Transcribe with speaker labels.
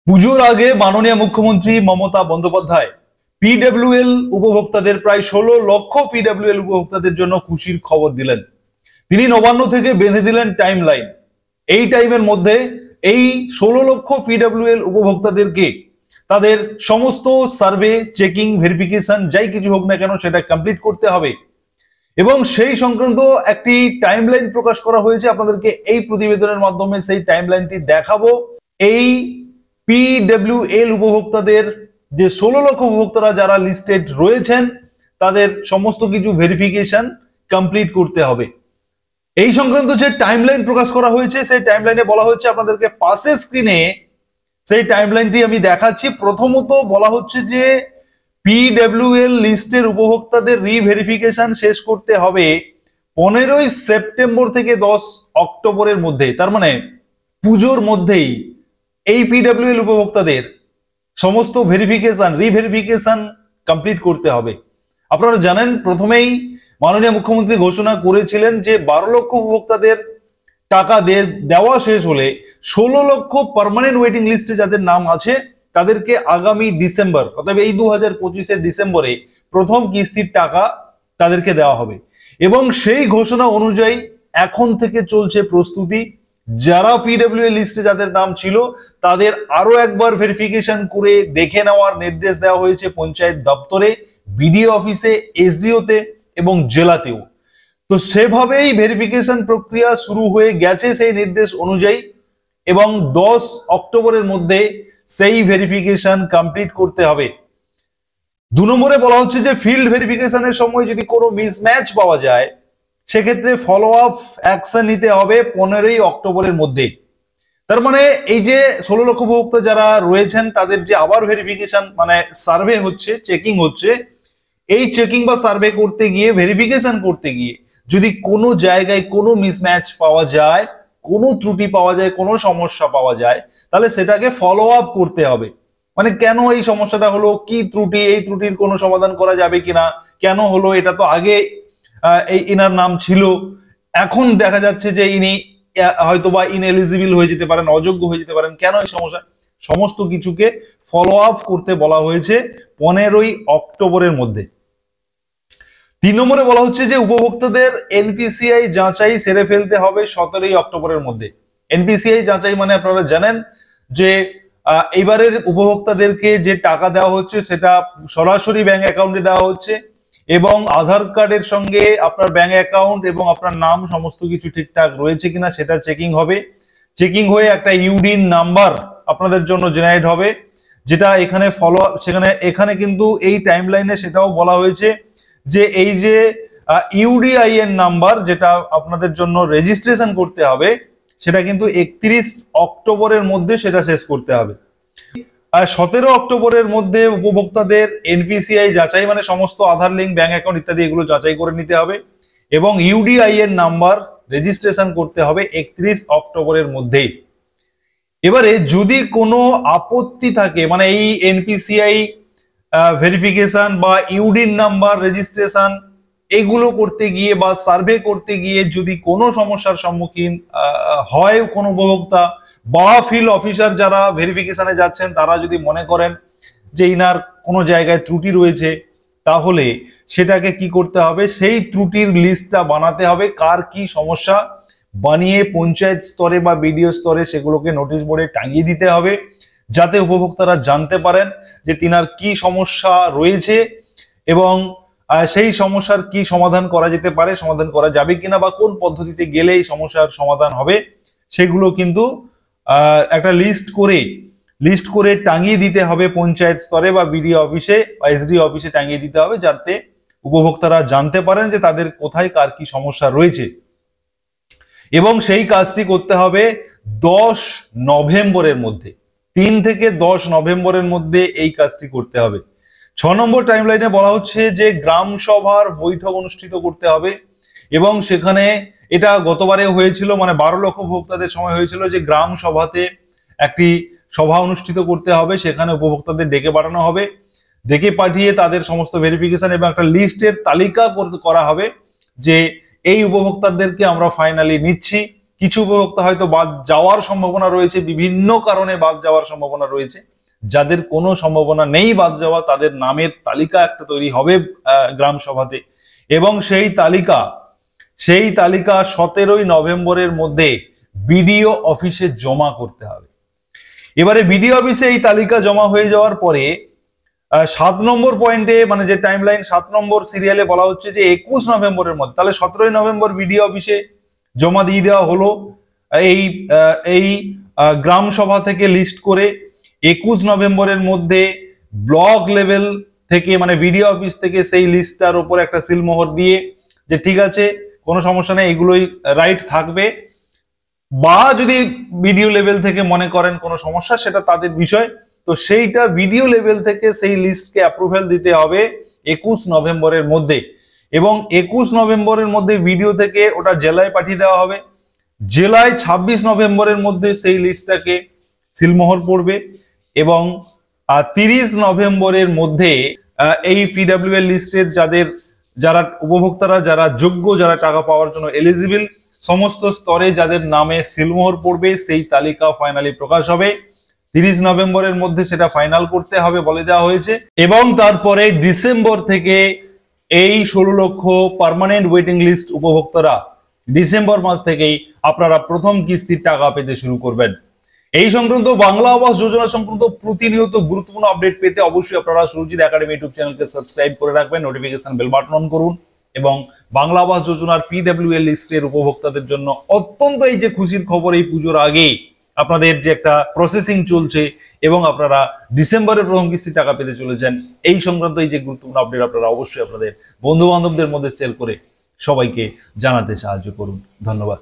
Speaker 1: পুজোর আগে মাননীয় মুখ্যমন্ত্রী মমতা বন্দ্যোপাধ্যায় পিডব্লিউএল উপভোক্তাদের প্রায় 16 লক্ষ পিডব্লিউএল উপভোক্তাদের জন্য খুশির খবর দিলেন। তিনি নবান্ন থেকে বেঁধে দিলেন টাইম লাইন। এই টাইমের মধ্যে এই 16 লক্ষ পিডব্লিউএল উপভোক্তাদেরকে তাদের সমস্ত সার্ভে, চেকিং, ভেরিফিকেশন যাই কিছু হোক না কেন সেটা কমপ্লিট করতে হবে এবং সেই সংক্রান্ত একটি টাইমলাইন প্রকাশ করা হয়েছে। আপনাদেরকে এই প্রতিবেদনের মাধ্যমে সেই টাইমলাইনটি দেখাবো। এই পিডব্লিউএল উপভোক্তাদের যে 16 লক্ষ উপভোক্তারা যারা লিস্টেড রয়েছেন তাদের সমস্ত কিছু ভেরিফিকেশন কমপ্লিট করতে হবে। এই সংক্রান্ত যে টাইমলাইন প্রকাশ করা হয়েছে সেই টাইমলাইনে বলা হচ্ছে, আপনাদেরকে পাশে স্ক্রিনে সেই টাইমলাইনটি আমি দেখাচ্ছি। প্রথমত বলা হচ্ছে যে পিডব্লিউএল লিস্টের উপভোক্তাদের রিভেরিফিকেশন শেষ করতে হবে 15ই সেপ্টেম্বর থেকে 10 অক্টোবরের মধ্যে। তার মানে পুজোর মধ্যেই এই পিডব্লিউএল উপভোক্তাদের সমস্ত ভেরিফিকেশন, রিভেরিফিকেশন কমপ্লিট করতে হবে। আপনারা জানেন, প্রথমেই মাননীয় মুখ্যমন্ত্রী ঘোষণা করেছিলেন যে 12 লক্ষ উপভোক্তাদের টাকা দেওয়া শেষ হলে 16 লক্ষ পার্মানেন্ট ওয়েটিং লিস্টে যাদের নাম আছে তাদেরকে আগামী ডিসেম্বর, অর্থাৎ এই 2025-এর ডিসেম্বরে প্রথম কিস্তির টাকা তাদেরকে দেওয়া হবে এবং সেই ঘোষণা অনুযায়ী এখন থেকে চলছে প্রস্তুতি। যারা পিডব্লিউএল লিস্টে যাদের নাম ছিল তাদের আরো একবার ভেরিফিকেশন করে দেখে নেওয়ার নির্দেশ দেওয়া হয়েছে পঞ্চায়েত দপ্তরে, বিডিও অফিসে, এসডিওতে এবং জেলাতেও। তো সেভাবেই ভেরিফিকেশন প্রক্রিয়া শুরু হয়ে গেছে সেই নির্দেশ অনুযায়ী এবং 10 অক্টোবরের মধ্যে সেই ভেরিফিকেশন কমপ্লিট করতে হবে। 2 নম্বরে বলা হচ্ছে যে ফিল্ড ভেরিফিকেশনের সময় যদি কোনো মিসম্যাচ পাওয়া যায় সেক্ষেত্রে ফলো আপ অ্যাকশন নিতে হবে 15ই অক্টোবরের মধ্যে। তার মানে এই যে 16 লক্ষ উপভোক্তা যারা রয়েছেন তাদের যে আবার ভেরিফিকেশন মানে সার্ভে হচ্ছে, চেকিং হচ্ছে, এই চেকিং বা সার্ভে করতে গিয়ে, ভেরিফিকেশন করতে গিয়ে যদি কোনো জায়গায় কোনো মিসম্যাচ পাওয়া যায়, কোনো ত্রুটি পাওয়া যায়, কোনো সমস্যা পাওয়া যায়, তাহলে সেটাকে ফলো আপ করতে হবে। মানে কেন এই সমস্যাটা হলো, কি ত্রুটি, এই ত্রুটির কোনো সমাধান করা যাবে কিনা, কেন হলো, এটা তো আগে এই ইনার নাম ছিল, এখন দেখা যাচ্ছে যে ইনি হয়তোবা ইনএলিজিবল হয়ে যেতে পারেন, অযোগ্য হয়ে যেতে পারেন, কেন এই সমস্যা, সমস্ত কিছুকে ফলো আপ করতে বলা হয়েছে 15ই অক্টোবরের মধ্যে। 3 নম্বরে বলা হচ্ছে যে উপভোক্তাদের এনপিসিআই যাচাই সেরে ফেলতে হবে 17ই অক্টোবরের মধ্যে। এনপিসিআই যাচাই মানে আপনারা জানেন যে এইবারের উপভোক্তাদেরকে যে টাকা দেওয়া হচ্ছে সেটা সরাসরি ব্যাংক অ্যাকাউন্টে দেওয়া হচ্ছে এবং আধার কার্ডের সঙ্গে আপনার ব্যাংক অ্যাকাউন্ট এবং আপনার নাম সমস্ত কিছু ঠিকঠাক রয়েছে কিনা সেটা চেকিং হবে। চেকিং হয়ে একটা ইউডিন নাম্বার আপনাদের জন্য জেনারেট হবে, যেটা এখানে এখানে কিন্তু এই টাইমলাইনে সেটাও বলা হয়েছে যে এই যে ইউডিআইএন নাম্বার যেটা আপনাদের জন্য রেজিস্ট্রেশন করতে হবে সেটা কিন্তু 31 অক্টোবরের মধ্যে সেটা শেষ করতে হবে। আর 17 অক্টোবরের মধ্যে উপভোক্তাদের এনপিসিআই যাচাই মানে সমস্ত আধার লিঙ্ক, ব্যাংক অ্যাকাউন্ট ইত্যাদি এগুলো যাচাই করে নিতে হবে এবং ইউডিআইএন নাম্বার রেজিস্ট্রেশন করতে হবে 31 অক্টোবরের মধ্যেই। এবারে যদি কোনো আপত্তি থাকে, মানে এই এনপিসিআই ভেরিফিকেশন বা ইউডিন নাম্বার রেজিস্ট্রেশন এগুলো করতে গিয়ে বা সার্ভে করতে গিয়ে যদি কোনো সমস্যার সম্মুখীন হয় কোনো উপভোক্তা বা ফিল্ড অফিসার যারা ভেরিফিকেশনে যাচ্ছেন তারা যদি মনে করেন যে ইনার কোনো জায়গায় ত্রুটি রয়েছে, তাহলে সেটাকে কি করতে হবে, সেই ত্রুটির লিস্টটা বানাতে হবে, কার কি সমস্যা, বানিয়ে পঞ্চায়েত স্তরে বা বিডিও স্তরে সেগুলোকে নোটিশ বোর্ডে টাঙিয়ে দিতে হবে যাতে উপভোক্তারা জানতে পারেন যে তিনার কি সমস্যা রয়েছে এবং সেই সমস্যার কি সমাধান করা যেতে পারে, সমাধান করা যাবে কিনা বা কোন পদ্ধতিতে গেলে এই সমস্যার সমাধান হবে সেগুলো কিন্তু একটা লিস্ট করে টাঙিয়ে দিতে হবে পঞ্চায়েত স্তরে বা বিডিও অফিসে বা এসডিও অফিসে টাঙিয়ে দিতে হবে যাতে উপভোক্তারা জানতে পারেন যে তাদের কোথায় কার কি সমস্যা রয়েছে এবং সেই কাজটি করতে হবে 10 নভেম্বরের মধ্যে। 3 থেকে 10 নভেম্বরের মধ্যে এই কাজটি করতে হবে। 6 নম্বর টাইমলাইনে বলা হচ্ছে যে গ্রাম সভার বৈঠক অনুষ্ঠিত করতে হবে এবং সেখানে এটা গতবারে হয়েছিল, মানে 12 লক্ষ উপভোক্তাদের সময় হয়েছিল যে গ্রাম সভাতে একটি সভা অনুষ্ঠিত করতে হবে, সেখানে উপভোক্তাদের ডেকে পাঠানো হবে, ডেকে পাঠিয়ে তাদের সমস্ত ভেরিফিকেশন এবং একটা লিস্টের তালিকা করা হবে যে এই উপভোক্তাদেরকে আমরা ফাইনালি নিচ্ছি কিছু উপভোক্তা হয়তো বাদ যাওয়ার সম্ভাবনা রয়েছে, বিভিন্ন কারণে বাদ যাওয়ার সম্ভাবনা রয়েছে। যাদের কোনো সম্ভাবনা নেই বাদ যাওয়া, তাদের নামের তালিকা একটা তৈরি হবে গ্রাম সভাতে, এবং সেই তালিকা 17ই নভেম্বরের মধ্যে বিডিও অফিসে জমা করতে হবে। এবারে বিডিও অফিসে এই তালিকা জমা হয়ে যাওয়ার পরে 7 নম্বর পয়েন্টে, মানে যে টাইম লাইন 7 নম্বর সিরিয়ালে বলা হচ্ছে যে 21 নভেম্বরের মধ্যে, তাহলে 17ই নভেম্বর বিডিও অফিসে জমা দিয়ে দেওয়া হলো এই গ্রাম সভা থেকে লিস্ট করে। 21 নভেম্বরের মধ্যে ব্লক লেভেল থেকে, মানে বিডিও অফিস থেকে সেই লিস্টটার উপর একটা সিলমোহর দিয়ে যে ঠিক আছে, কোনো সমস্যা নেই, এগুলোই রাইট থাকবে। বা যদি বিডিও লেভেল থেকে মনে করেন কোনো সমস্যা, সেটা তাদের বিষয়। তো সেইটা বিডিও লেভেল থেকে সেই লিস্টকে অ্যাপ্রুভেল দিতে হবে 21 নভেম্বরের মধ্যে, এবং 21 নভেম্বরের মধ্যে ভিডিও থেকে ওটা জেলায় পাঠিয়ে দেওয়া হবে। জেলায় 26 নভেম্বরের মধ্যে সেই লিস্টটাকে সিলমোহর পড়বে, এবং 30 নভেম্বরের মধ্যে এই পিডব্লিউএল লিস্টের যারা উপভোক্তারা, যারা যোগ্য, যারা টাকা পাওয়ার জন্য এলিজিবল, সমস্ত স্তরে যাদের নামে সিলমোহর পড়বে, সেই তালিকা ফাইনালি প্রকাশ হবে। 30 নভেম্বরের মধ্যে সেটা ফাইনাল করতে হবে বলে দেওয়া হয়েছে, এবং তারপরে ডিসেম্বর থেকে এই 16 লক্ষ পার্মানেন্ট ওয়েটিং লিস্ট উপভোক্তারা ডিসেম্বর মাস থেকেই আপনারা প্রথম কিস্তির টাকা পেতে শুরু করবেন। এই সংক্রান্ত বাংলা আবাস যোজনা সংক্রান্ত প্রতিনিয়ত গুরুত্বপূর্ণ আপডেট পেতে অবশ্যই আপনারা সুরজিৎ একাডেমি ইউটিউব চ্যানেলকে সাবস্ক্রাইব করে রাখবেন, নোটিফিকেশন বেল বাটন অন করুন, এবং বাংলা আবাস যোজনার পিডব্লিউএল লিস্টের উপভোক্তাদের জন্য অত্যন্ত এই যে খুশির খবর, এই পুজোর আগে আপনাদের যে একটা প্রসেসিং চলছে এবং আপনারা ডিসেম্বরের প্রথম কিস্তির টাকা পেতে চলেছেন, এই সংক্রান্ত এই যে গুরুত্বপূর্ণ আপডেট আপনারা অবশ্যই আপনাদের বন্ধু বান্ধবদের মধ্যে শেয়ার করে সবাইকে জানাতে সাহায্য করুন। ধন্যবাদ।